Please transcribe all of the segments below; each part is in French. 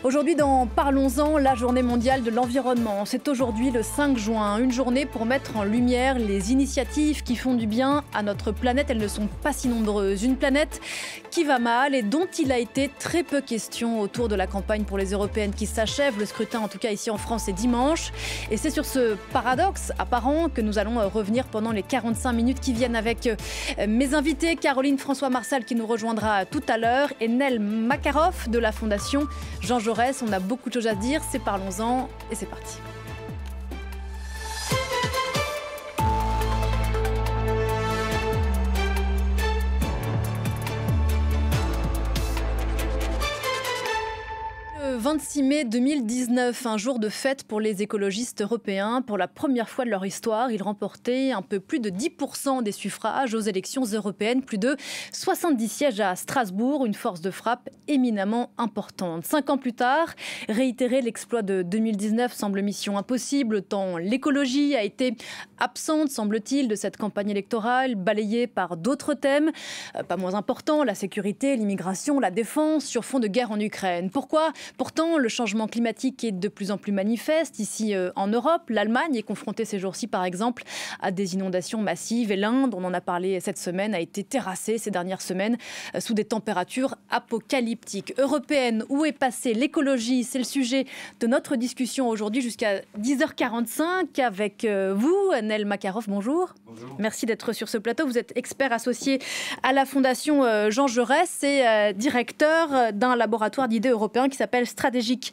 Aujourd'hui dans Parlons-en, la journée mondiale de l'environnement. C'est aujourd'hui le 5 juin, une journée pour mettre en lumière les initiatives qui font du bien à notre planète. Elles ne sont pas si nombreuses. Une planète qui va mal et dont il a été très peu question autour de la campagne pour les européennes qui s'achève. Le scrutin, en tout cas ici en France, est dimanche. Et c'est sur ce paradoxe apparent que nous allons revenir pendant les 45 minutes qui viennent avec mes invités. Caroline François-Marsal qui nous rejoindra tout à l'heure et Nel Makarov de la Fondation Jean Jaurès. On a beaucoup de choses à dire, c'est Parlons-en et c'est parti. Le 26 mai 2019, un jour de fête pour les écologistes européens. Pour la première fois de leur histoire, ils remportaient un peu plus de 10% des suffrages aux élections européennes, plus de 70 sièges à Strasbourg, une force de frappe éminemment importante. 5 ans plus tard, réitérer l'exploit de 2019 semble mission impossible, tant l'écologie a été absente, semble-t-il, de cette campagne électorale, balayée par d'autres thèmes, pas moins importants, la sécurité, l'immigration, la défense, sur fond de guerre en Ukraine. Pourtant, le changement climatique est de plus en plus manifeste. Ici, en Europe, l'Allemagne est confrontée ces jours-ci, par exemple, à des inondations massives. Et l'Inde, on en a parlé cette semaine, a été terrassée ces dernières semaines sous des températures apocalyptiques. Européenne, où est passée l'écologie? C'est le sujet de notre discussion aujourd'hui jusqu'à 10h45 avec vous, Nel Makarov. Bonjour. Bonjour. Merci d'être sur ce plateau. Vous êtes expert associé à la Fondation Jean Jaurès et directeur d'un laboratoire d'idées européen qui s'appelle Strategic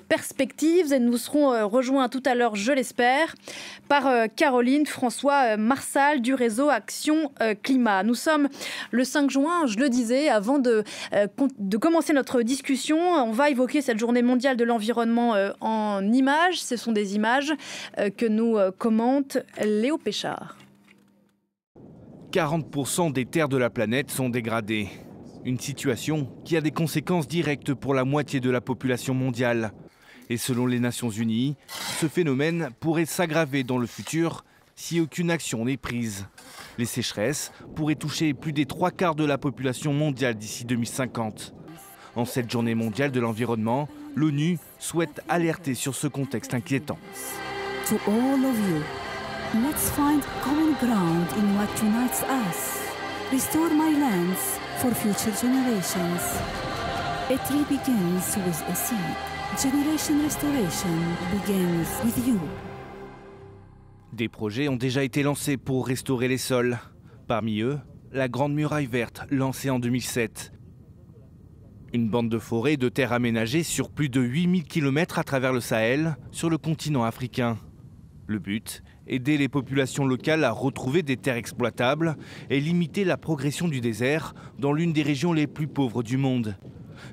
Perspectives. Et nous serons rejoints tout à l'heure, je l'espère, par Caroline François-Marsal du réseau Action Climat. Nous sommes le 5 juin, je le disais, avant de commencer notre discussion, on va évoquer cette journée mondiale de l'environnement en images. Ce sont des images que nous commente Léo Péchard. 40% des terres de la planète sont dégradées. Une situation qui a des conséquences directes pour la moitié de la population mondiale. Et selon les Nations Unies, ce phénomène pourrait s'aggraver dans le futur si aucune action n'est prise. Les sécheresses pourraient toucher plus des 3/4 de la population mondiale d'ici 2050. En cette journée mondiale de l'environnement, l'ONU souhaite alerter sur ce contexte inquiétant. To all of you, let's find common ground in what unites us. Restore my lands for future generations. A tree begins with a seed. Generation restoration begins with you. Des projets ont déjà été lancés pour restaurer les sols. Parmi eux, la Grande Muraille Verte, lancée en 2007. Une bande de forêt et de terres aménagées sur plus de 8000 km à travers le Sahel, sur le continent africain. Le but, aider les populations locales à retrouver des terres exploitables et limiter la progression du désert dans l'une des régions les plus pauvres du monde.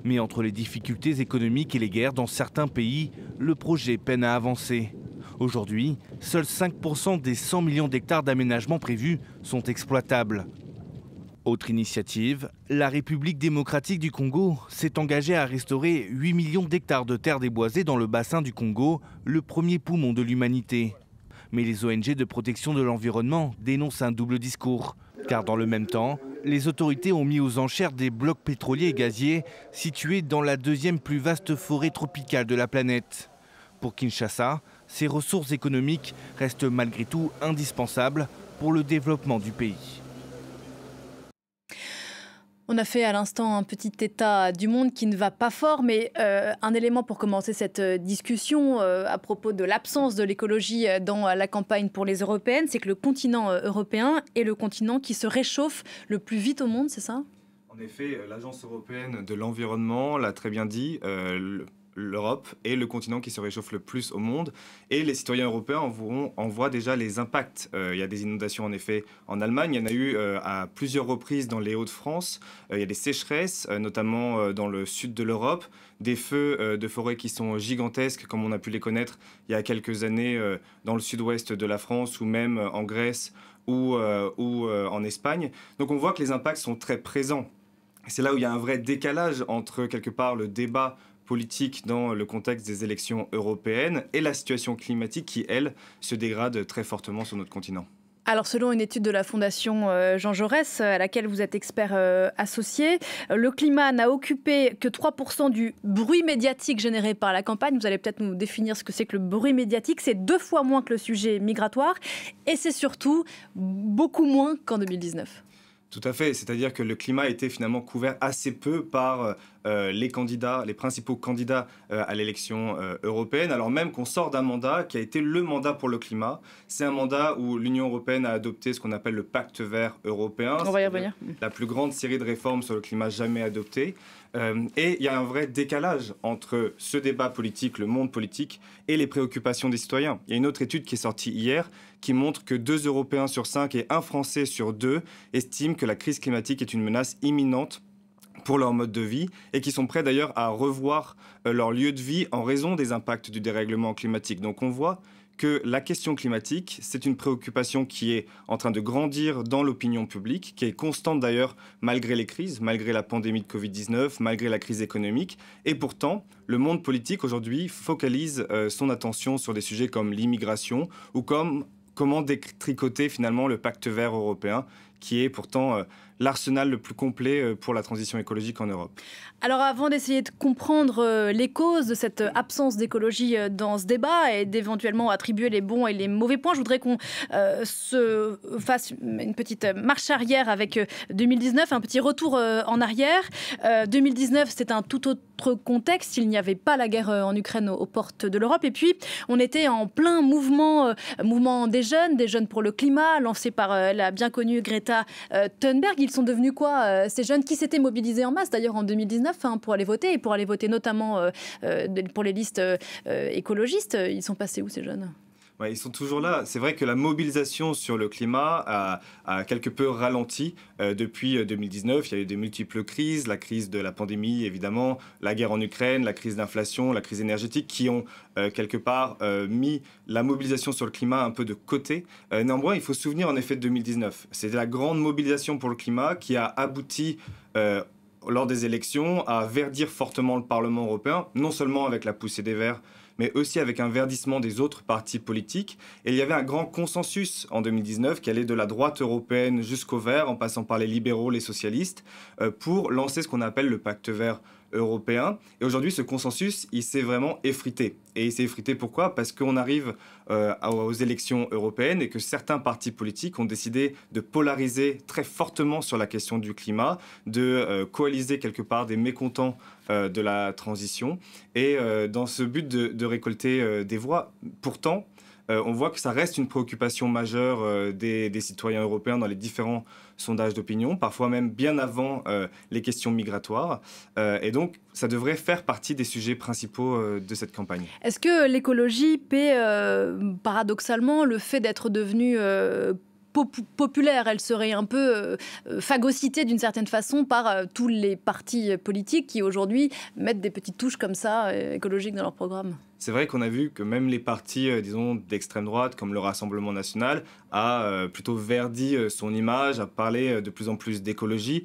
Mais entre les difficultés économiques et les guerres dans certains pays, le projet peine à avancer. Aujourd'hui, seuls 5% des 100 millions d'hectares d'aménagement prévus sont exploitables. Autre initiative, la République démocratique du Congo s'est engagée à restaurer 8 millions d'hectares de terres déboisées dans le bassin du Congo, le premier poumon de l'humanité. Mais les ONG de protection de l'environnement dénoncent un double discours. Car dans le même temps, les autorités ont mis aux enchères des blocs pétroliers et gaziers situés dans la deuxième plus vaste forêt tropicale de la planète. Pour Kinshasa, ces ressources économiques restent malgré tout indispensables pour le développement du pays. On a fait à l'instant un petit état du monde qui ne va pas fort, mais un élément pour commencer cette discussion à propos de l'absence de l'écologie dans la campagne pour les européennes, c'est que le continent européen est le continent qui se réchauffe le plus vite au monde, c'est ça ? En effet, l'Agence européenne de l'environnement l'a très bien dit, l'Europe est le continent qui se réchauffe le plus au monde et les citoyens européens en voient déjà les impacts. Il y a des inondations en effet en Allemagne, il y en a eu à plusieurs reprises dans les Hauts-de-France, il y a des sécheresses, notamment dans le sud de l'Europe, des feux de forêt qui sont gigantesques comme on a pu les connaître il y a quelques années dans le sud-ouest de la France ou même en Grèce ou en Espagne. Donc on voit que les impacts sont très présents. C'est là où il y a un vrai décalage entre quelque part le débat politique dans le contexte des élections européennes et la situation climatique qui, elle, se dégrade très fortement sur notre continent. Alors, selon une étude de la Fondation Jean Jaurès, à laquelle vous êtes expert associé, le climat n'a occupé que 3% du bruit médiatique généré par la campagne. Vous allez peut-être nous définir ce que c'est que le bruit médiatique. C'est 2 fois moins que le sujet migratoire et c'est surtout beaucoup moins qu'en 2019. Tout à fait, c'est-à-dire que le climat a été finalement couvert assez peu par les candidats, les principaux candidats à l'élection européenne, alors même qu'on sort d'un mandat qui a été le mandat pour le climat. C'est un mandat où l'Union européenne a adopté ce qu'on appelle le pacte vert européen. On va y revenir. La plus grande série de réformes sur le climat jamais adoptée. Et il y a un vrai décalage entre ce débat politique, le monde politique, et les préoccupations des citoyens. Il y a une autre étude qui est sortie hier qui montre que 2 Européens sur 5 et 1 Français sur 2 estiment que la crise climatique est une menace imminente pour leur mode de vie et qui sont prêts d'ailleurs à revoir leur lieu de vie en raison des impacts du dérèglement climatique. Donc on voit que la question climatique, c'est une préoccupation qui est en train de grandir dans l'opinion publique, qui est constante d'ailleurs malgré les crises, malgré la pandémie de Covid-19, malgré la crise économique. Et pourtant, le monde politique aujourd'hui focalise son attention sur des sujets comme l'immigration ou comme comment détricoter finalement le pacte vert européen, qui est pourtant l'arsenal le plus complet pour la transition écologique en Europe. Alors avant d'essayer de comprendre les causes de cette absence d'écologie dans ce débat et d'éventuellement attribuer les bons et les mauvais points, je voudrais qu'on se fasse une petite marche arrière avec 2019, un petit retour en arrière. 2019, c'était un tout autre contexte. Il n'y avait pas la guerre en Ukraine aux portes de l'Europe. Et puis, on était en plein mouvement des jeunes pour le climat, lancé par la bien connue Greta Thunberg. Ils sont devenus quoi, ces jeunes qui s'étaient mobilisés en masse d'ailleurs en 2019 pour aller voter, et pour aller voter notamment pour les listes écologistes. Ils sont passés où ces jeunes ? Ouais, ils sont toujours là. C'est vrai que la mobilisation sur le climat a quelque peu ralenti depuis 2019. Il y a eu de multiples crises, la crise de la pandémie évidemment, la guerre en Ukraine, la crise d'inflation, la crise énergétique qui ont quelque part mis la mobilisation sur le climat un peu de côté. Néanmoins, il faut se souvenir en effet de 2019. C'était la grande mobilisation pour le climat qui a abouti lors des élections à verdir fortement le Parlement européen, non seulement avec la poussée des Verts, mais aussi avec un verdissement des autres partis politiques. Et il y avait un grand consensus en 2019 qui allait de la droite européenne jusqu'aux Verts, en passant par les libéraux, les socialistes, pour lancer ce qu'on appelle le pacte vert européen. Et aujourd'hui, ce consensus, il s'est vraiment effrité. Et il s'est effrité pourquoi ? Parce qu'on arrive aux élections européennes et que certains partis politiques ont décidé de polariser très fortement sur la question du climat, de coaliser quelque part des mécontents de la transition, et dans ce but de récolter des voix. Pourtant, on voit que ça reste une préoccupation majeure des citoyens européens dans les différents sondages d'opinion, parfois même bien avant les questions migratoires. Et donc, ça devrait faire partie des sujets principaux de cette campagne. Est-ce que l'écologie paie paradoxalement le fait d'être devenue populaire? Elle serait un peu phagocytée d'une certaine façon par tous les partis politiques qui aujourd'hui mettent des petites touches comme ça écologiques dans leur programme. C'est vrai qu'on a vu que même les partis, disons, d'extrême droite, comme le Rassemblement national, a plutôt verdi son image, a parlé de plus en plus d'écologie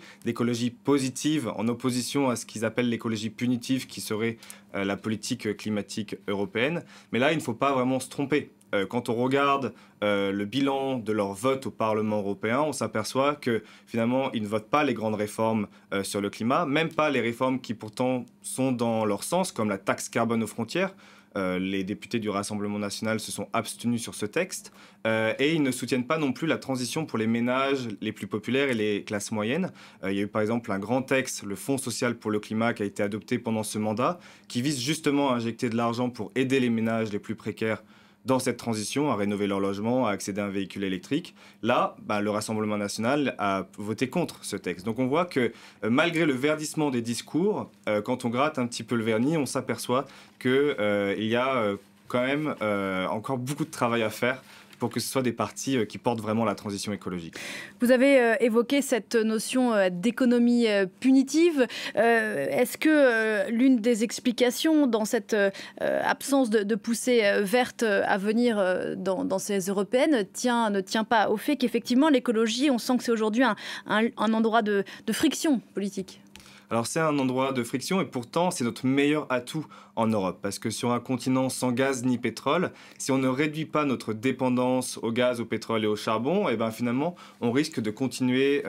positive, en opposition à ce qu'ils appellent l'écologie punitive, qui serait la politique climatique européenne. Mais là, il ne faut pas vraiment se tromper. Quand on regarde le bilan de leur vote au Parlement européen, on s'aperçoit que finalement, ils ne votent pas les grandes réformes sur le climat, même pas les réformes qui pourtant sont dans leur sens, comme la taxe carbone aux frontières. Les députés du Rassemblement national se sont abstenus sur ce texte et ils ne soutiennent pas non plus la transition pour les ménages les plus populaires et les classes moyennes. Il y a eu par exemple un grand texte, le Fonds social pour le climat, qui a été adopté pendant ce mandat, qui vise justement à injecter de l'argent pour aider les ménages les plus précaires dans cette transition, à rénover leur logement, à accéder à un véhicule électrique. Là, le Rassemblement national a voté contre ce texte. Donc on voit que malgré le verdissement des discours, quand on gratte un petit peu le vernis, on s'aperçoit qu'il y a quand même encore beaucoup de travail à faire pour que ce soit des partis qui portent vraiment la transition écologique. Vous avez évoqué cette notion d'économie punitive. Est-ce que l'une des explications dans cette absence de poussée verte à venir dans ces européennes ne tient pas au fait qu'effectivement l'écologie, on sent que c'est aujourd'hui un endroit de friction politique ? Alors c'est un endroit de friction et pourtant c'est notre meilleur atout en Europe parce que sur un continent sans gaz ni pétrole, si on ne réduit pas notre dépendance au gaz, au pétrole et au charbon, et ben finalement on risque de continuer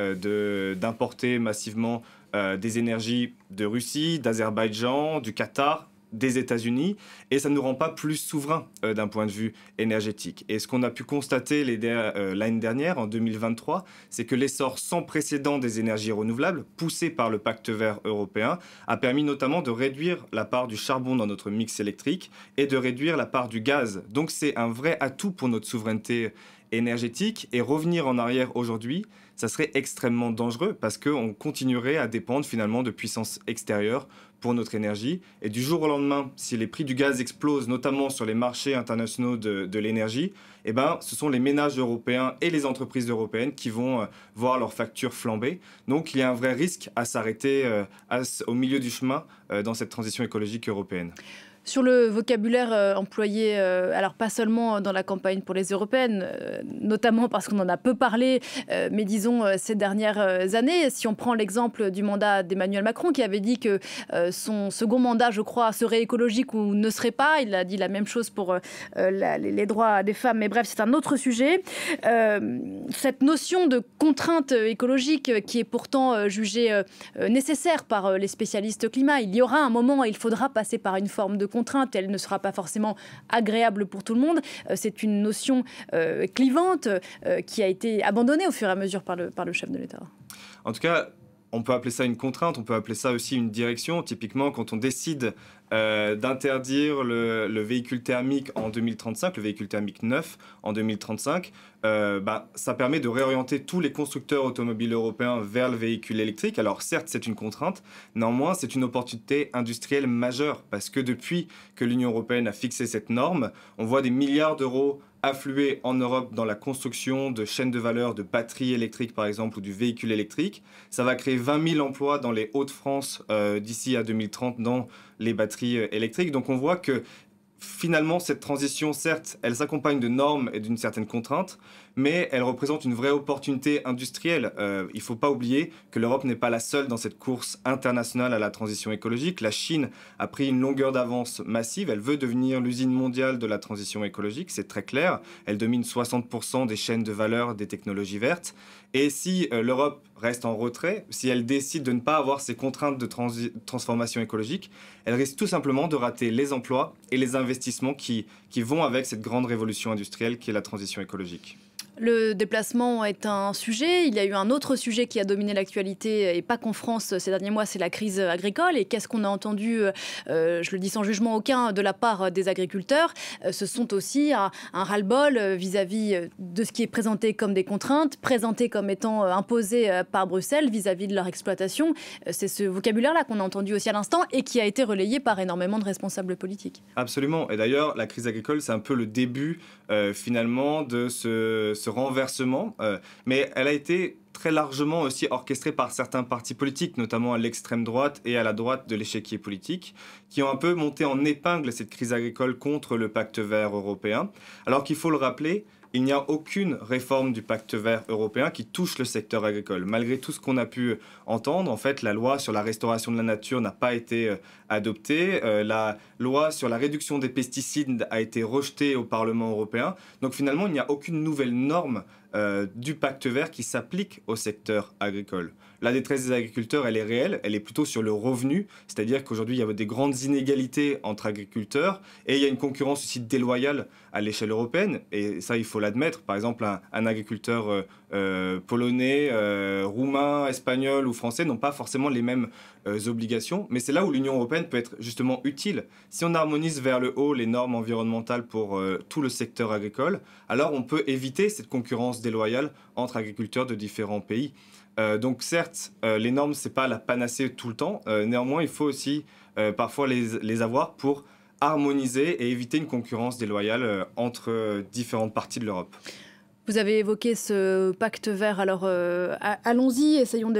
d'importer massivement des énergies de Russie, d'Azerbaïdjan, du Qatar, des États-Unis, et ça ne nous rend pas plus souverains d'un point de vue énergétique. Et ce qu'on a pu constater l'année dernière, en 2023, c'est que l'essor sans précédent des énergies renouvelables, poussé par le Pacte vert européen, a permis notamment de réduire la part du charbon dans notre mix électrique et de réduire la part du gaz. Donc c'est un vrai atout pour notre souveraineté énergétique, et revenir en arrière aujourd'hui, ça serait extrêmement dangereux parce qu'on continuerait à dépendre finalement de puissances extérieures pour notre énergie. Et du jour au lendemain, si les prix du gaz explosent, notamment sur les marchés internationaux de l'énergie, eh ben, ce sont les ménages européens et les entreprises européennes qui vont voir leurs factures flamber. Donc il y a un vrai risque à s'arrêter au milieu du chemin dans cette transition écologique européenne. Sur le vocabulaire employé, alors pas seulement dans la campagne pour les européennes, notamment parce qu'on en a peu parlé, mais disons ces dernières années, si on prend l'exemple du mandat d'Emmanuel Macron qui avait dit que son second mandat, je crois, serait écologique ou ne serait pas, il a dit la même chose pour les droits des femmes, mais bref, c'est un autre sujet. Cette notion de contrainte écologique qui est pourtant jugée nécessaire par les spécialistes climat, il y aura un moment où il faudra passer par une forme de contrainte, elle ne sera pas forcément agréable pour tout le monde. C'est une notion clivante qui a été abandonnée au fur et à mesure par le chef de l'État. En tout cas, on peut appeler ça une contrainte, on peut appeler ça aussi une direction. Typiquement, quand on décide d'interdire le véhicule thermique en 2035, le véhicule thermique neuf en 2035, ça permet de réorienter tous les constructeurs automobiles européens vers le véhicule électrique. Alors certes, c'est une contrainte, néanmoins, c'est une opportunité industrielle majeure parce que depuis que l'Union européenne a fixé cette norme, on voit des milliards d'euros affluer en Europe dans la construction de chaînes de valeur de batteries électriques, par exemple, ou du véhicule électrique. Ça va créer 20 000 emplois dans les Hauts-de-France d'ici à 2030 dans les batteries électriques. Donc on voit que finalement, cette transition, certes, elle s'accompagne de normes et d'une certaine contrainte, mais elle représente une vraie opportunité industrielle. Il ne faut pas oublier que l'Europe n'est pas la seule dans cette course internationale à la transition écologique. La Chine a pris une longueur d'avance massive. Elle veut devenir l'usine mondiale de la transition écologique, c'est très clair. Elle domine 60% des chaînes de valeur des technologies vertes. Et si l'Europe reste en retrait, si elle décide de ne pas avoir ces contraintes de transformation écologique, elle risque tout simplement de rater les emplois et les investissements qui vont avec cette grande révolution industrielle qui est la transition écologique. Le déplacement est un sujet. Il y a eu un autre sujet qui a dominé l'actualité, et pas qu'en France ces derniers mois, c'est la crise agricole. Et qu'est-ce qu'on a entendu, je le dis sans jugement aucun, de la part des agriculteurs. Ce sont aussi un ras-le-bol vis-à-vis de ce qui est présenté comme des contraintes, présenté comme étant imposé par Bruxelles vis-à-vis de leur exploitation. C'est ce vocabulaire-là qu'on a entendu aussi à l'instant et qui a été relayé par énormément de responsables politiques. Absolument. Et d'ailleurs, la crise agricole, c'est un peu le début finalement de ce renversement, mais elle a été très largement aussi orchestrée par certains partis politiques, notamment à l'extrême droite et à la droite de l'échiquier politique, qui ont un peu monté en épingle cette crise agricole contre le Pacte vert européen, alors qu'il faut le rappeler, il n'y a aucune réforme du Pacte vert européen qui touche le secteur agricole. Malgré tout ce qu'on a pu entendre, en fait, la loi sur la restauration de la nature n'a pas été adoptée. La loi sur la réduction des pesticides a été rejetée au Parlement européen. Donc finalement, il n'y a aucune nouvelle norme du Pacte vert qui s'applique au secteur agricole. La détresse des agriculteurs, elle est réelle, elle est plutôt sur le revenu, c'est-à-dire qu'aujourd'hui, il y a des grandes inégalités entre agriculteurs et il y a une concurrence aussi déloyale à l'échelle européenne, et ça, il faut l'admettre. Par exemple, un agriculteur polonais, roumain, espagnol ou français n'ont pas forcément les mêmes obligations, mais c'est là où l'Union européenne peut être justement utile. Si on harmonise vers le haut les normes environnementales pour tout le secteur agricole, alors on peut éviter cette concurrence déloyale entre agriculteurs de différents pays. Donc certes, les normes, ce n'est pas la panacée tout le temps. Néanmoins, il faut aussi parfois les avoir pour harmoniser et éviter une concurrence déloyale entre différentes parties de l'Europe. Vous avez évoqué ce pacte vert, alors allons-y, essayons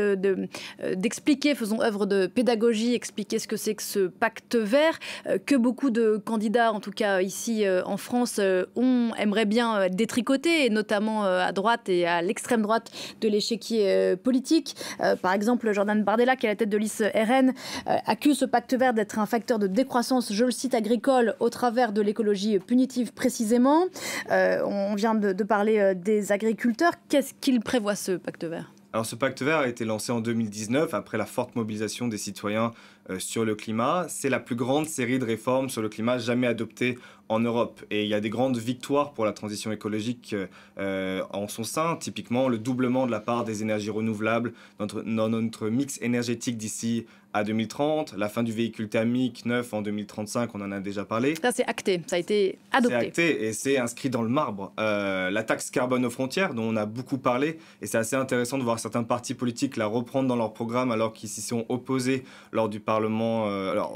d'expliquer, faisons œuvre de pédagogie, expliquer ce que c'est que ce pacte vert, que beaucoup de candidats, en tout cas ici en France, aimeraient bien détricoter, et notamment à droite et à l'extrême droite de l'échiquier politique. Par exemple, Jordan Bardella, qui est à la tête de liste RN, accuse ce pacte vert d'être un facteur de décroissance, je le cite, agricole, au travers de l'écologie punitive précisément. On vient de parler des agriculteurs. Qu'est-ce qu'il prévoit, ce pacte vert ? Alors ce pacte vert a été lancé en 2019 après la forte mobilisation des citoyens sur le climat. C'est la plus grande série de réformes sur le climat jamais adoptée en Europe. Et il y a des grandes victoires pour la transition écologique en son sein, typiquement le doublement de la part des énergies renouvelables dans notre mix énergétique d'ici à 2030, la fin du véhicule thermique neuf en 2035, on en a déjà parlé. Ça, c'est acté, ça a été adopté. C'est acté et c'est inscrit dans le marbre. La taxe carbone aux frontières, dont on a beaucoup parlé, et c'est assez intéressant de voir certains partis politiques la reprendre dans leur programme alors qu'ils s'y sont opposés lors du Parlement,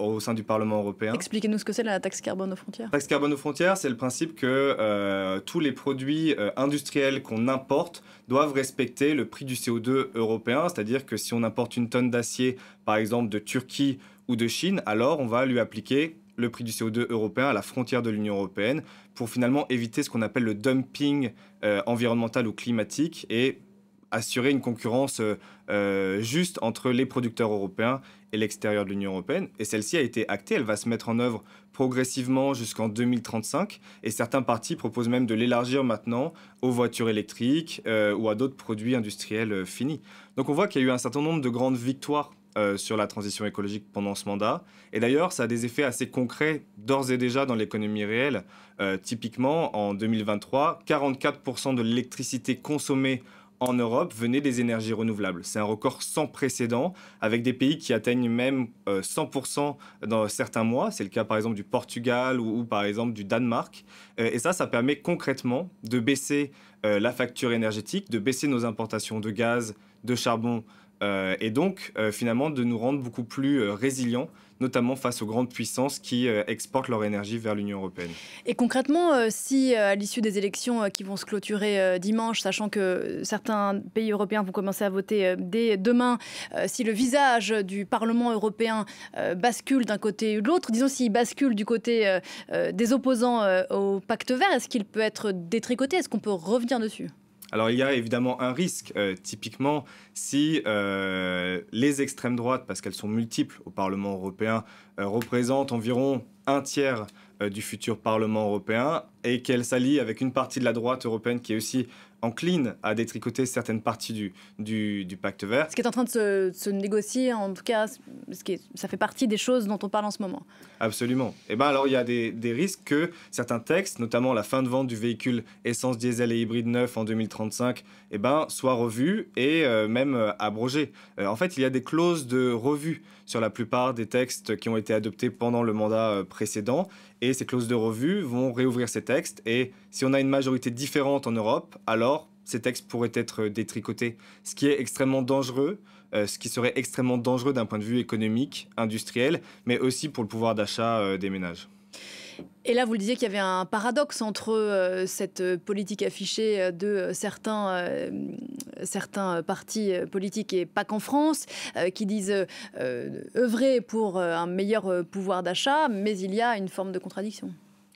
au sein du Parlement européen. Expliquez-nous ce que c'est la taxe carbone aux frontières. La taxe carbone aux frontières, c'est le principe que tous les produits industriels qu'on importe doivent respecter le prix du CO2 européen, c'est-à-dire que si on importe une tonne d'acier, par exemple de Turquie ou de Chine, alors on va lui appliquer le prix du CO2 européen à la frontière de l'Union européenne pour finalement éviter ce qu'on appelle le dumping environnemental ou climatique et assurer une concurrence juste entre les producteurs européens et l'extérieur de l'Union européenne. Et celle-ci a été actée, elle va se mettre en œuvre progressivement jusqu'en 2035. Et certains partis proposent même de l'élargir maintenant aux voitures électriques ou à d'autres produits industriels finis. Donc on voit qu'il y a eu un certain nombre de grandes victoires sur la transition écologique pendant ce mandat. Et d'ailleurs, ça a des effets assez concrets d'ores et déjà dans l'économie réelle. Typiquement, en 2023, 44% de l'électricité consommée en Europe venait des énergies renouvelables. C'est un record sans précédent, avec des pays qui atteignent même 100% dans certains mois. C'est le cas par exemple du Portugal ou par exemple du Danemark. Et ça permet concrètement de baisser la facture énergétique, de baisser nos importations de gaz, de charbon, et donc finalement de nous rendre beaucoup plus résilients, notamment face aux grandes puissances qui exportent leur énergie vers l'Union européenne. Et concrètement, si à l'issue des élections qui vont se clôturer dimanche, sachant que certains pays européens vont commencer à voter dès demain, si le visage du Parlement européen bascule d'un côté ou de l'autre, disons s'il bascule du côté des opposants au pacte vert, est-ce qu'il peut être détricoté ? Est-ce qu'on peut revenir dessus ? Alors il y a évidemment un risque, typiquement si les extrêmes droites, parce qu'elles sont multiples au Parlement européen, représentent environ un tiers du futur Parlement européen et qu'elles s'allient avec une partie de la droite européenne qui est aussi encline à détricoter certaines parties du pacte vert. Ce qui est en train de se négocier, en tout cas, ça fait partie des choses dont on parle en ce moment. Absolument. Et alors il y a des risques que certains textes, notamment la fin de vente du véhicule essence, diesel et hybride neuf en 2035, soient revus et même abrogés. En fait, il y a des clauses de revue sur la plupart des textes qui ont été adoptés pendant le mandat précédent. Et ces clauses de revue vont réouvrir ces textes. Et si on a une majorité différente en Europe, alors ces textes pourraient être détricotés. Ce qui est extrêmement dangereux, ce qui serait extrêmement dangereux d'un point de vue économique, industriel, mais aussi pour le pouvoir d'achat des ménages. Et là, vous le disiez qu'il y avait un paradoxe entre cette politique affichée de certains partis politiques, et pas qu'en France, qui disent œuvrer pour un meilleur pouvoir d'achat, mais il y a une forme de contradiction.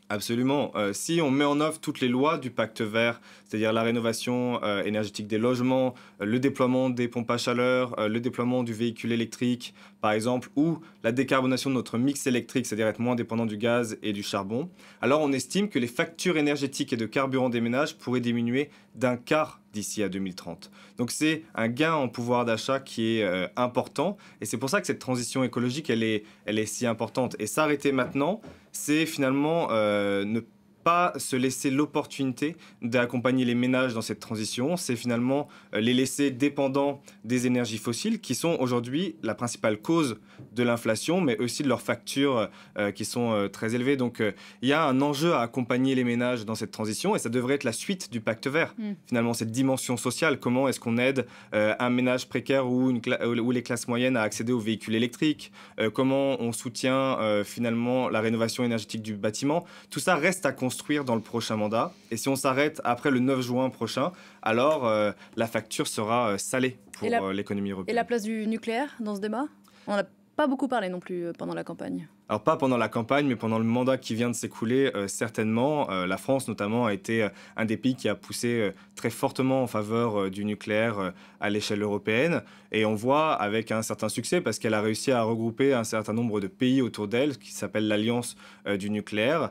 Absolument. Si on met en œuvre toutes les lois du pacte vert, c'est-à-dire la rénovation énergétique des logements, le déploiement des pompes à chaleur, le déploiement du véhicule électrique, par exemple, ou la décarbonation de notre mix électrique, c'est-à-dire être moins dépendant du gaz et du charbon, alors on estime que les factures énergétiques et de carburant des ménages pourraient diminuer d'un quart d'ici à 2030. Donc c'est un gain en pouvoir d'achat qui est important, et c'est pour ça que cette transition écologique, elle est si importante. Et s'arrêter maintenant, c'est finalement ne pas se laisser l'opportunité d'accompagner les ménages dans cette transition, c'est finalement les laisser dépendants des énergies fossiles qui sont aujourd'hui la principale cause de l'inflation, mais aussi de leurs factures qui sont très élevées. Donc il y a un enjeu à accompagner les ménages dans cette transition et ça devrait être la suite du pacte vert. Finalement, cette dimension sociale, comment est-ce qu'on aide un ménage précaire ou les classes moyennes à accéder aux véhicules électriques, comment on soutient finalement la rénovation énergétique du bâtiment. Tout ça reste à construire construire dans le prochain mandat. Et si on s'arrête après le 9 juin prochain, alors la facture sera salée pour l'économie européenne. Et la place du nucléaire dans ce débat? On n'a pas beaucoup parlé non plus pendant la campagne. Alors pas pendant la campagne, mais pendant le mandat qui vient de s'écouler, certainement. La France, notamment, a été un des pays qui a poussé très fortement en faveur du nucléaire à l'échelle européenne. Et on voit avec un certain succès, parce qu'elle a réussi à regrouper un certain nombre de pays autour d'elle, qui s'appelle l'Alliance du nucléaire.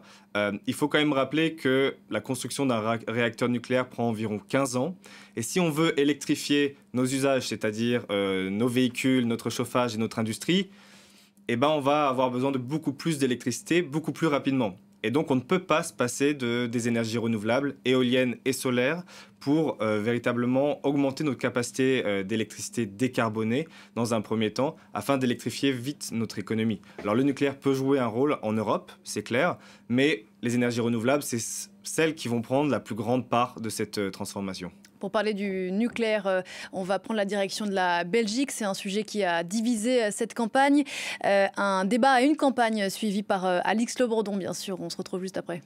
Il faut quand même rappeler que la construction d'un réacteur nucléaire prend environ 15 ans. Et si on veut électrifier nos usages, c'est-à-dire nos véhicules, notre chauffage et notre industrie, eh ben, on va avoir besoin de beaucoup plus d'électricité, beaucoup plus rapidement. Et donc, on ne peut pas se passer des énergies renouvelables, éoliennes et solaires, pour véritablement augmenter notre capacité d'électricité décarbonée dans un premier temps, afin d'électrifier vite notre économie. Alors, le nucléaire peut jouer un rôle en Europe, c'est clair, mais les énergies renouvelables, c'est celles qui vont prendre la plus grande part de cette transformation. Pour parler du nucléaire, on va prendre la direction de la Belgique. C'est un sujet qui a divisé cette campagne. Un débat et une campagne suivie par Alix Le Breton, bien sûr. On se retrouve juste après.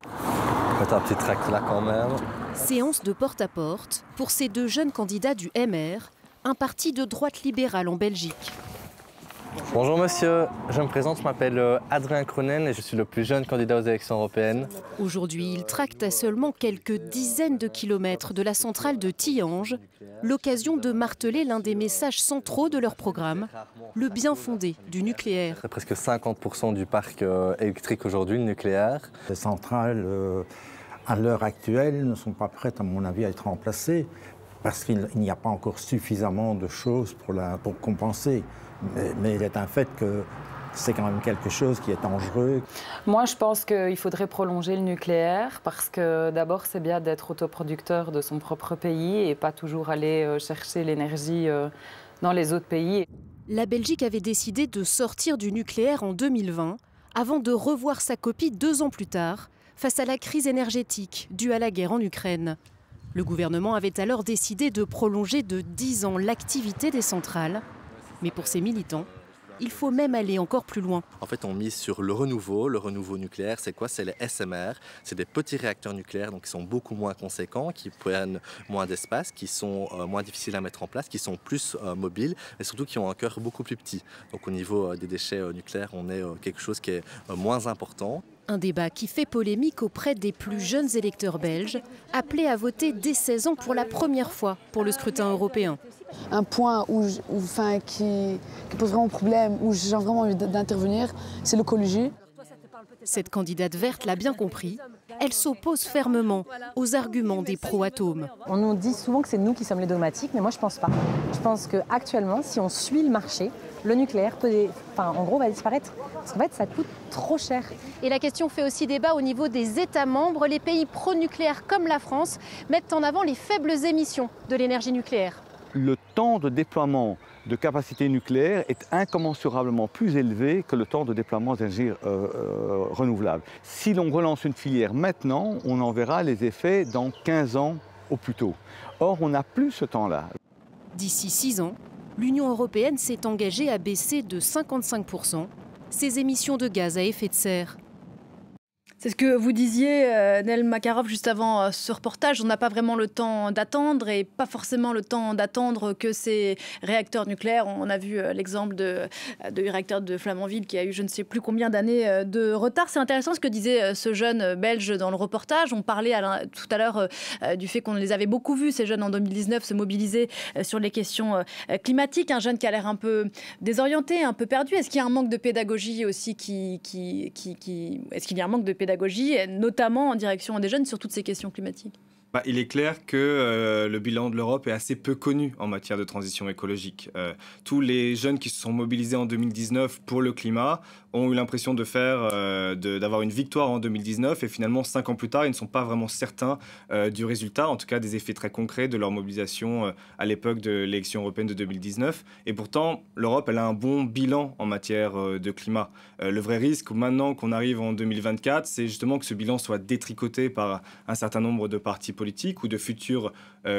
Un petit tract là quand même. Séance de porte-à-porte pour ces deux jeunes candidats du MR, un parti de droite libérale en Belgique. Bonjour monsieur, je me présente, je m'appelle Adrien Cronen et je suis le plus jeune candidat aux élections européennes. Aujourd'hui, ils tractent à seulement quelques dizaines de kilomètres de la centrale de Tillange, l'occasion de marteler l'un des messages centraux de leur programme, le bien fondé du nucléaire. C'est presque 50% du parc électrique aujourd'hui, le nucléaire. Les centrales, à l'heure actuelle, ne sont pas prêtes, à mon avis, à être remplacées parce qu'il n'y a pas encore suffisamment de choses pour compenser. Mais il est un fait que c'est quand même quelque chose qui est dangereux. Moi, je pense qu'il faudrait prolonger le nucléaire parce que d'abord, c'est bien d'être autoproducteur de son propre pays et pas toujours aller chercher l'énergie dans les autres pays. La Belgique avait décidé de sortir du nucléaire en 2020 avant de revoir sa copie 2 ans plus tard face à la crise énergétique due à la guerre en Ukraine. Le gouvernement avait alors décidé de prolonger de 10 ans l'activité des centrales. Mais pour ces militants, il faut même aller encore plus loin. En fait, on mise sur le renouveau. Le renouveau nucléaire, c'est quoi? C'est les SMR. C'est des petits réacteurs nucléaires donc qui sont beaucoup moins conséquents, qui prennent moins d'espace, qui sont moins difficiles à mettre en place, qui sont plus mobiles et surtout qui ont un cœur beaucoup plus petit. Donc au niveau des déchets nucléaires, on est quelque chose qui est moins important. Un débat qui fait polémique auprès des plus jeunes électeurs belges, appelés à voter dès 16 ans pour la première fois pour le scrutin européen. Un point qui pose vraiment problème, où j'ai vraiment envie d'intervenir, c'est l'écologie. Cette candidate verte l'a bien compris. Elle s'oppose fermement aux arguments des pro-atomes. On nous dit souvent que c'est nous qui sommes les dogmatiques, mais moi je ne pense pas. Je pense qu'actuellement, si on suit le marché, le nucléaire va disparaître. Parce qu'en fait, ça coûte trop cher. Et la question fait aussi débat au niveau des États membres. Les pays pro-nucléaires comme la France mettent en avant les faibles émissions de l'énergie nucléaire. Le temps de déploiement de capacités nucléaires est incommensurablement plus élevé que le temps de déploiement d'énergie renouvelable. Si l'on relance une filière maintenant, on en verra les effets dans 15 ans au plus tôt. Or, on n'a plus ce temps-là. D'ici 6 ans, l'Union européenne s'est engagée à baisser de 55% ses émissions de gaz à effet de serre. C'est ce que vous disiez, Nel Makarov, juste avant ce reportage. On n'a pas vraiment le temps d'attendre et pas forcément le temps d'attendre que ces réacteurs nucléaires. On a vu l'exemple du réacteur de Flamanville qui a eu je ne sais plus combien d'années de retard. C'est intéressant ce que disait ce jeune Belge dans le reportage. On parlait tout à l'heure du fait qu'on les avait beaucoup vus, ces jeunes en 2019, se mobiliser sur les questions climatiques. Un jeune qui a l'air un peu désorienté, un peu perdu. Est-ce qu'il y a un manque de pédagogie aussi Est-ce qu'il y a un manque de pédagogie, notamment en direction des jeunes, sur toutes ces questions climatiques? Il est clair que le bilan de l'Europe est assez peu connu en matière de transition écologique. Tous les jeunes qui se sont mobilisés en 2019 pour le climat ont eu l'impression d'avoir une victoire en 2019 et finalement 5 ans plus tard, ils ne sont pas vraiment certains du résultat, en tout cas des effets très concrets de leur mobilisation à l'époque de l'élection européenne de 2019. Et pourtant, l'Europe, elle a un bon bilan en matière de climat. Le vrai risque, maintenant qu'on arrive en 2024, c'est justement que ce bilan soit détricoté par un certain nombre de partis politiques ou de futures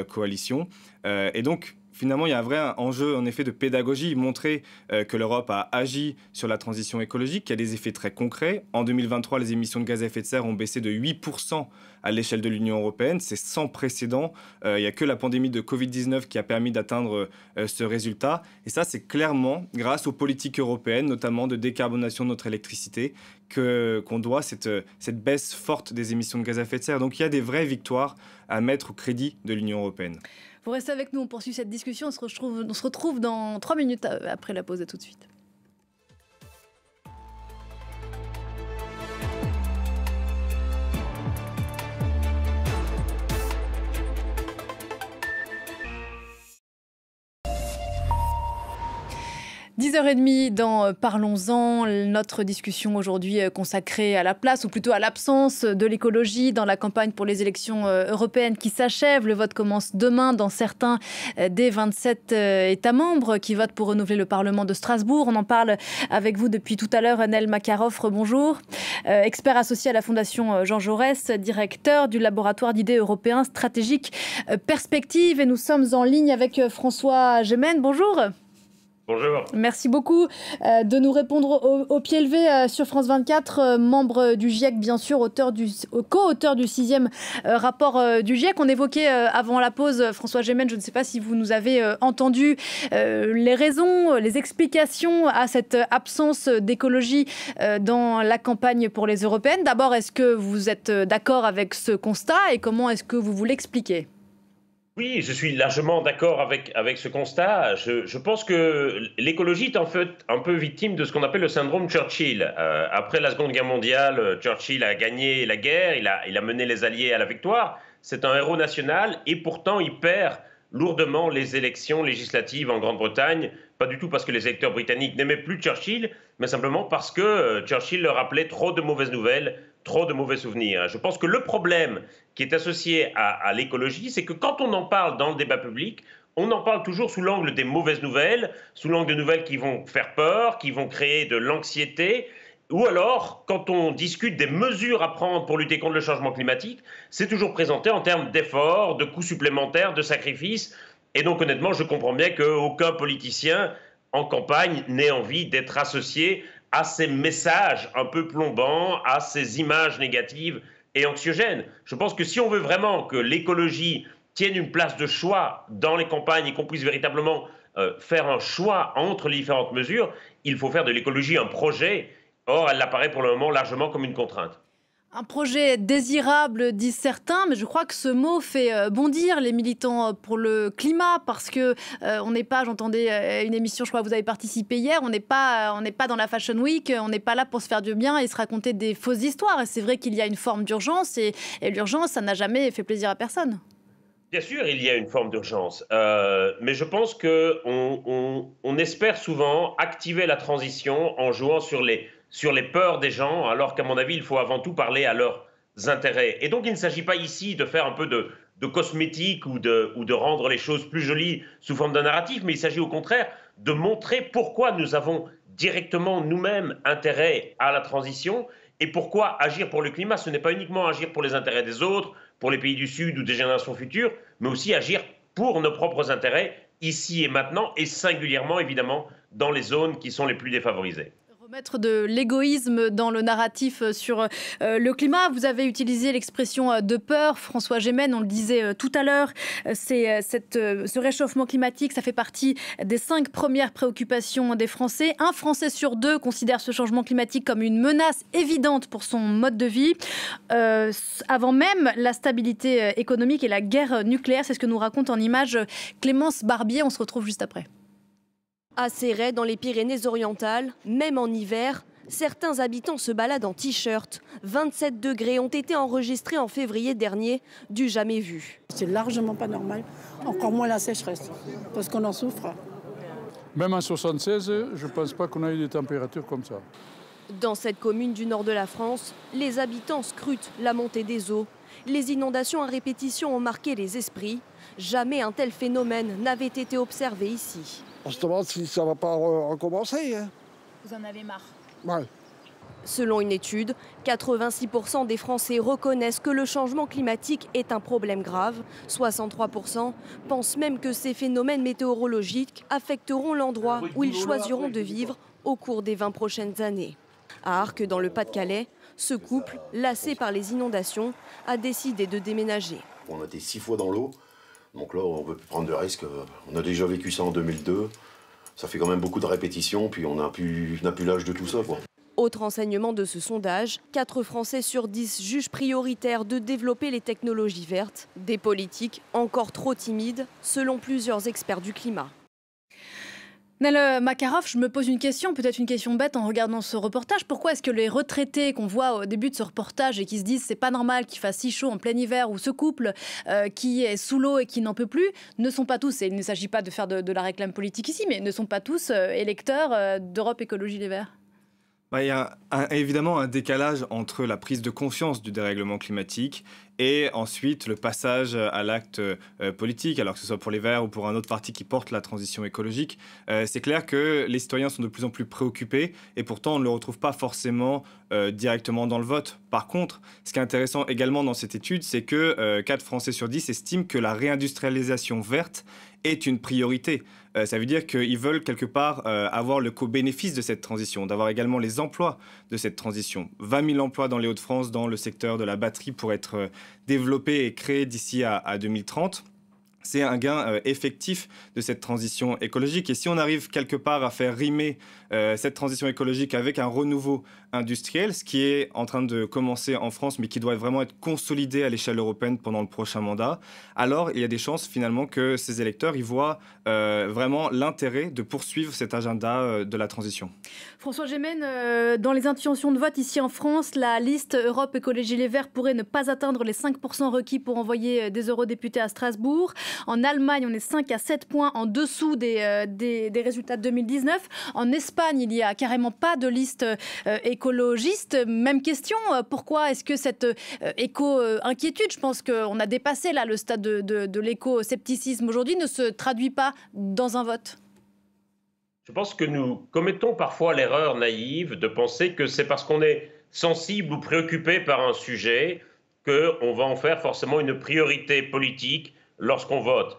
coalitions. Et donc, Finalement, il y a un vrai enjeu, en effet, de pédagogie, montrer que l'Europe a agi sur la transition écologique, qu'il y a des effets très concrets. En 2023, les émissions de gaz à effet de serre ont baissé de 8% à l'échelle de l'Union européenne. C'est sans précédent. Il n'y a que la pandémie de Covid-19 qui a permis d'atteindre ce résultat. Et ça, c'est clairement grâce aux politiques européennes, notamment de décarbonation de notre électricité, qu'on doit cette baisse forte des émissions de gaz à effet de serre. Donc il y a des vraies victoires à mettre au crédit de l'Union européenne. Vous restez avec nous, on poursuit cette discussion. On se retrouve dans 3 minutes après la pause. À tout de suite. 10h30 dans Parlons-en, notre discussion aujourd'hui consacrée à la place, ou plutôt à l'absence de l'écologie dans la campagne pour les élections européennes qui s'achèvent. Le vote commence demain dans certains des 27 États membres qui votent pour renouveler le Parlement de Strasbourg. On en parle avec vous depuis tout à l'heure. Nel Makarov, bonjour. Expert associé à la Fondation Jean Jaurès, directeur du laboratoire d'idées européens stratégiques Perspective. Et nous sommes en ligne avec François Gemène. Bonjour. Bonjour. Merci beaucoup de nous répondre au pied levé sur France 24, membre du GIEC, bien sûr, co-auteur du 6e rapport du GIEC. On évoquait avant la pause, François Gemène, je ne sais pas si vous nous avez entendu, les raisons, les explications à cette absence d'écologie dans la campagne pour les européennes. D'abord, est-ce que vous êtes d'accord avec ce constat et comment est-ce que vous vous l'expliquez ? Oui, je suis largement d'accord avec ce constat. Je pense que l'écologie est en fait un peu victime de ce qu'on appelle le syndrome Churchill. Après la Seconde Guerre mondiale, Churchill a gagné la guerre, il a mené les Alliés à la victoire. C'est un héros national et pourtant il perd lourdement les élections législatives en Grande-Bretagne. Pas du tout parce que les électeurs britanniques n'aimaient plus Churchill, mais simplement parce que Churchill leur rappelait trop de mauvaises nouvelles, trop de mauvais souvenirs. Je pense que le problème qui est associé à l'écologie, c'est que quand on en parle dans le débat public, on en parle toujours sous l'angle des mauvaises nouvelles, sous l'angle de nouvelles qui vont faire peur, qui vont créer de l'anxiété. Ou alors, quand on discute des mesures à prendre pour lutter contre le changement climatique, c'est toujours présenté en termes d'efforts, de coûts supplémentaires, de sacrifices. Et donc, honnêtement, je comprends bien qu'aucun politicien en campagne n'ait envie d'être associé à ces messages un peu plombants, à ces images négatives et anxiogènes. Je pense que si on veut vraiment que l'écologie tienne une place de choix dans les campagnes et qu'on puisse véritablement faire un choix entre les différentes mesures, il faut faire de l'écologie un projet. Or, elle apparaît pour le moment largement comme une contrainte. Un projet désirable, disent certains, mais je crois que ce mot fait bondir les militants pour le climat, parce que on n'est pas, j'entendais une émission, je crois que vous avez participé hier, on n'est pas dans la Fashion Week, on n'est pas là pour se faire du bien et se raconter des fausses histoires. Et c'est vrai qu'il y a une forme d'urgence, et l'urgence, ça n'a jamais fait plaisir à personne. Bien sûr, il y a une forme d'urgence, mais je pense qu'on espère souvent activer la transition en jouant sur les peurs des gens, alors qu'à mon avis, il faut avant tout parler à leurs intérêts. Et donc, il ne s'agit pas ici de faire un peu de cosmétique ou de rendre les choses plus jolies sous forme d'un narratif, mais il s'agit au contraire de montrer pourquoi nous avons directement nous-mêmes intérêt à la transition et pourquoi agir pour le climat, ce n'est pas uniquement agir pour les intérêts des autres, pour les pays du Sud ou des générations futures, mais aussi agir pour nos propres intérêts, ici et maintenant, et singulièrement, évidemment, dans les zones qui sont les plus défavorisées. Remettre de l'égoïsme dans le narratif sur le climat. Vous avez utilisé l'expression de peur, François Gemène, on le disait tout à l'heure. Ce réchauffement climatique, ça fait partie des 5 premières préoccupations des Français. Un Français sur 2 considère ce changement climatique comme une menace évidente pour son mode de vie. Avant même la stabilité économique et la guerre nucléaire, c'est ce que nous raconte en images Clémence Barbier. On se retrouve juste après. À Céret, dans les Pyrénées-Orientales, même en hiver, certains habitants se baladent en t-shirt. 27 degrés ont été enregistrés en février dernier, du jamais vu. C'est largement pas normal, encore moins la sécheresse, parce qu'on en souffre. Même en 1976, je ne pense pas qu'on a eu des températures comme ça. Dans cette commune du nord de la France, les habitants scrutent la montée des eaux. Les inondations à répétition ont marqué les esprits. Jamais un tel phénomène n'avait été observé ici. On se demande si ça ne va pas recommencer. Hein. Vous en avez marre? Ouais. Selon une étude, 86% des Français reconnaissent que le changement climatique est un problème grave. 63% pensent même que ces phénomènes météorologiques affecteront l'endroit où ils choisiront de vivre au cours des 20 prochaines années. À Arques, dans le Pas-de-Calais, ce couple, lassé par les inondations, a décidé de déménager. On a été 6 fois dans l'eau, donc là on veut plus prendre de risques. On a déjà vécu ça en 2002, ça fait quand même beaucoup de répétitions, puis on n'a plus l'âge de tout ça, quoi. Autre enseignement de ce sondage, 4 Français sur 10 jugent prioritaire de développer les technologies vertes, des politiques encore trop timides, selon plusieurs experts du climat. Nel Makarov, je me pose une question, peut-être une question bête en regardant ce reportage. Pourquoi est-ce que les retraités qu'on voit au début de ce reportage et qui se disent c'est pas normal qu'il fasse si chaud en plein hiver, ou ce couple qui est sous l'eau et qui n'en peut plus, ne sont pas tous, et il ne s'agit pas de faire de la réclame politique ici, mais ne sont pas tous électeurs d'Europe Écologie Les Verts? Il y a évidemment un décalage entre la prise de conscience du dérèglement climatique et ensuite le passage à l'acte politique, alors que ce soit pour les Verts ou pour un autre parti qui porte la transition écologique. C'est clair que les citoyens sont de plus en plus préoccupés et pourtant on ne le retrouve pas forcément directement dans le vote. Par contre, ce qui est intéressant également dans cette étude, c'est que 4 Français sur 10 estiment que la réindustrialisation verte est une priorité. Ça veut dire qu'ils veulent quelque part avoir le co-bénéfice de cette transition, d'avoir également les emplois de cette transition. 20 000 emplois dans les Hauts-de-France dans le secteur de la batterie pour être développés et créés d'ici à 2030. C'est un gain effectif de cette transition écologique. Et si on arrive quelque part à faire rimer cette transition écologique avec un renouveau industriel, ce qui est en train de commencer en France, mais qui doit vraiment être consolidé à l'échelle européenne pendant le prochain mandat, alors il y a des chances finalement que ces électeurs y voient vraiment l'intérêt de poursuivre cet agenda de la transition. François Gémen, dans les intentions de vote ici en France, la liste Europe Écologie Les Verts pourrait ne pas atteindre les 5% requis pour envoyer des eurodéputés à Strasbourg. En Allemagne, on est 5 à 7 points en dessous des résultats de 2019. En Espagne, il n'y a carrément pas de liste écologiste. Même question, pourquoi est-ce que cette éco-inquiétude, je pense qu'on a dépassé là le stade de l'éco-scepticisme aujourd'hui, ne se traduit pas dans un vote? Je pense que nous commettons parfois l'erreur naïve de penser que c'est parce qu'on est sensible ou préoccupé par un sujet qu'on va en faire forcément une priorité politique lorsqu'on vote.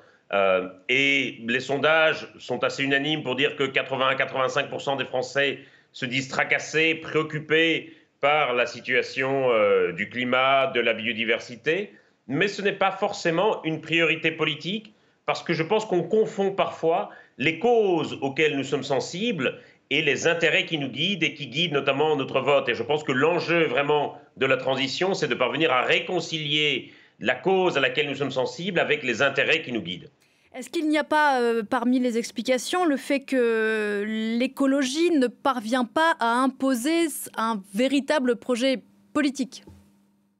Et les sondages sont assez unanimes pour dire que 80-85% des Français se disent tracassés, préoccupés par la situation du climat, de la biodiversité. Mais ce n'est pas forcément une priorité politique parce que je pense qu'on confond parfois les causes auxquelles nous sommes sensibles et les intérêts qui nous guident et qui guident notamment notre vote. Et je pense que l'enjeu vraiment de la transition, c'est de parvenir à réconcilier la cause à laquelle nous sommes sensibles avec les intérêts qui nous guident. Est-ce qu'il n'y a pas, parmi les explications, le fait que l'écologie ne parvient pas à imposer un véritable projet politique?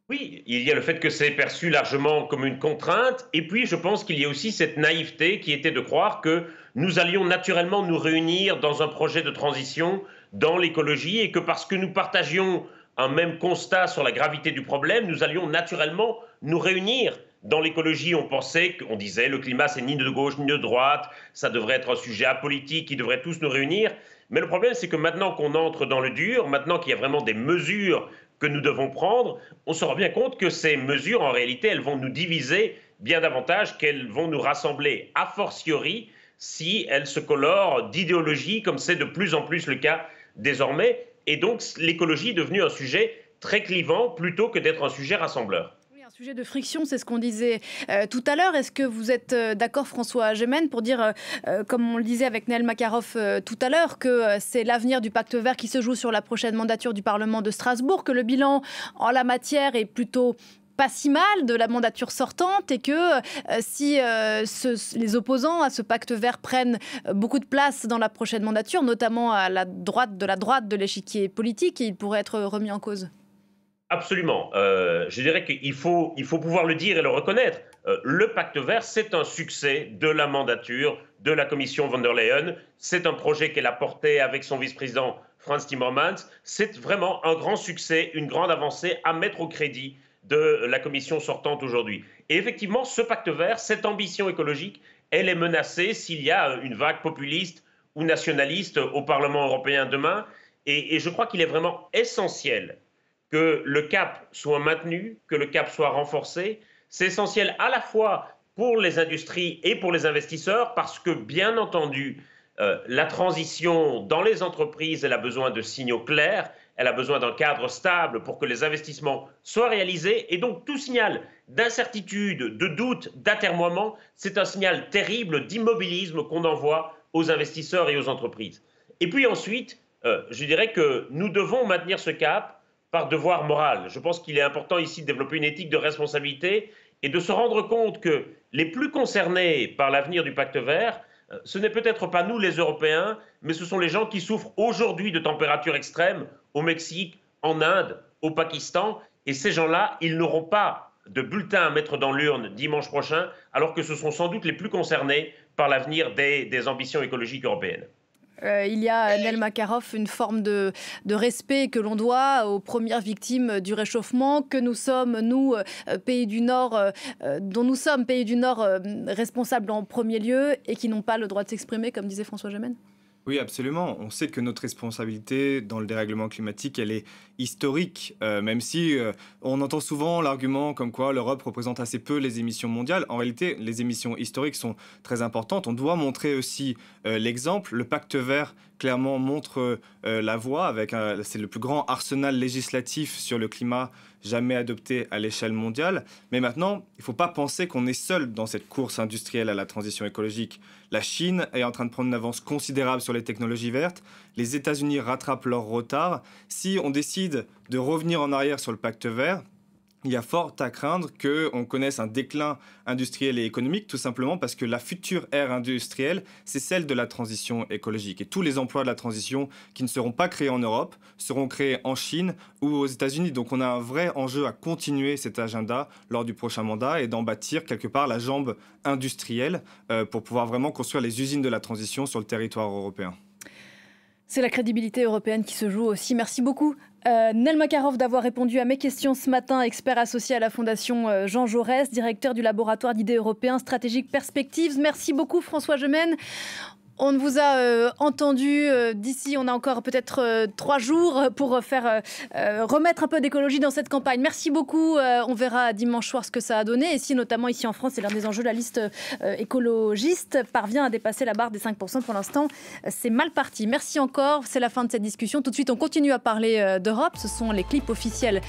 Oui, il y a le fait que c'est perçu largement comme une contrainte, et puis je pense qu'il y a aussi cette naïveté qui était de croire que nous allions naturellement nous réunir dans un projet de transition dans l'écologie, et que parce que nous partagions un même constat sur la gravité du problème, nous allions naturellement nous réunir dans l'écologie. On pensait, on disait, le climat c'est ni de gauche ni de droite, ça devrait être un sujet apolitique qui devrait tous nous réunir. Mais le problème c'est que maintenant qu'on entre dans le dur, maintenant qu'il y a vraiment des mesures que nous devons prendre, on se rend bien compte que ces mesures, en réalité, elles vont nous diviser bien davantage qu'elles vont nous rassembler, a fortiori, si elles se colorent d'idéologie, comme c'est de plus en plus le cas désormais. Et donc, l'écologie est devenue un sujet très clivant, plutôt que d'être un sujet rassembleur. Un sujet de friction, c'est ce qu'on disait tout à l'heure. Est-ce que vous êtes d'accord, François Gémen, pour dire, comme on le disait avec Nel Makarov tout à l'heure, que c'est l'avenir du pacte vert qui se joue sur la prochaine mandature du Parlement de Strasbourg, que le bilan en la matière est plutôt pas si mal de la mandature sortante et que si les opposants à ce pacte vert prennent beaucoup de place dans la prochaine mandature, notamment à la droite de l'échiquier politique, il pourrait être remis en cause? Absolument. Je dirais qu'il faut pouvoir le dire et le reconnaître. Le pacte vert, c'est un succès de la mandature de la commission von der Leyen. C'est un projet qu'elle a porté avec son vice-président Frans Timmermans. C'est vraiment un grand succès, une grande avancée à mettre au crédit de la commission sortante aujourd'hui. Et effectivement, ce pacte vert, cette ambition écologique, elle est menacée s'il y a une vague populiste ou nationaliste au Parlement européen demain. Et je crois qu'il est vraiment essentiel que le cap soit maintenu, que le cap soit renforcé. C'est essentiel à la fois pour les industries et pour les investisseurs, parce que, bien entendu, la transition dans les entreprises, elle a besoin de signaux clairs, elle a besoin d'un cadre stable pour que les investissements soient réalisés. Et donc, tout signal d'incertitude, de doute, d'atermoiement, c'est un signal terrible d'immobilisme qu'on envoie aux investisseurs et aux entreprises. Et puis ensuite, je dirais que nous devons maintenir ce cap par devoir moral. Je pense qu'il est important ici de développer une éthique de responsabilité et de se rendre compte que les plus concernés par l'avenir du pacte vert, ce n'est peut-être pas nous les Européens, mais ce sont les gens qui souffrent aujourd'hui de températures extrêmes au Mexique, en Inde, au Pakistan. Et ces gens-là, ils n'auront pas de bulletin à mettre dans l'urne dimanche prochain, alors que ce sont sans doute les plus concernés par l'avenir des ambitions écologiques européennes. Il y a, Nel Makarov, une forme de respect que l'on doit aux premières victimes du réchauffement, que nous sommes, nous, pays du Nord, dont nous sommes, pays du Nord, responsables en premier lieu et qui n'ont pas le droit de s'exprimer, comme disait François Gemène. Oui, absolument. On sait que notre responsabilité dans le dérèglement climatique, elle est historique, même si on entend souvent l'argument comme quoi l'Europe représente assez peu les émissions mondiales. En réalité, les émissions historiques sont très importantes. On doit montrer aussi l'exemple. Le pacte vert, clairement, montre la voie. C'est le plus grand arsenal législatif sur le climat jamais adopté à l'échelle mondiale. Mais maintenant, il ne faut pas penser qu'on est seul dans cette course industrielle à la transition écologique. La Chine est en train de prendre une avance considérable sur les technologies vertes. Les États-Unis rattrapent leur retard. Si on décide de revenir en arrière sur le pacte vert, il y a fort à craindre qu'on connaisse un déclin industriel et économique, tout simplement parce que la future ère industrielle, c'est celle de la transition écologique. Et tous les emplois de la transition qui ne seront pas créés en Europe seront créés en Chine ou aux États-Unis. Donc on a un vrai enjeu à continuer cet agenda lors du prochain mandat et d'en bâtir quelque part la jambe industrielle pour pouvoir vraiment construire les usines de la transition sur le territoire européen. C'est la crédibilité européenne qui se joue aussi. Merci beaucoup, Nel Makarov, d'avoir répondu à mes questions ce matin, expert associé à la Fondation Jean Jaurès, directeur du laboratoire d'idées européens stratégiques Perspectives. Merci beaucoup, François Gemène. On vous a entendu d'ici, on a encore peut-être 3 jours pour faire remettre un peu d'écologie dans cette campagne. Merci beaucoup. On verra dimanche soir ce que ça a donné. Et si notamment ici en France, c'est l'un des enjeux, la liste écologiste parvient à dépasser la barre des 5%. Pour l'instant, c'est mal parti. Merci encore. C'est la fin de cette discussion. Tout de suite, on continue à parler d'Europe. Ce sont les clips officiels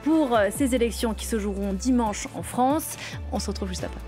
pour ces élections qui se joueront dimanche en France. On se retrouve juste après.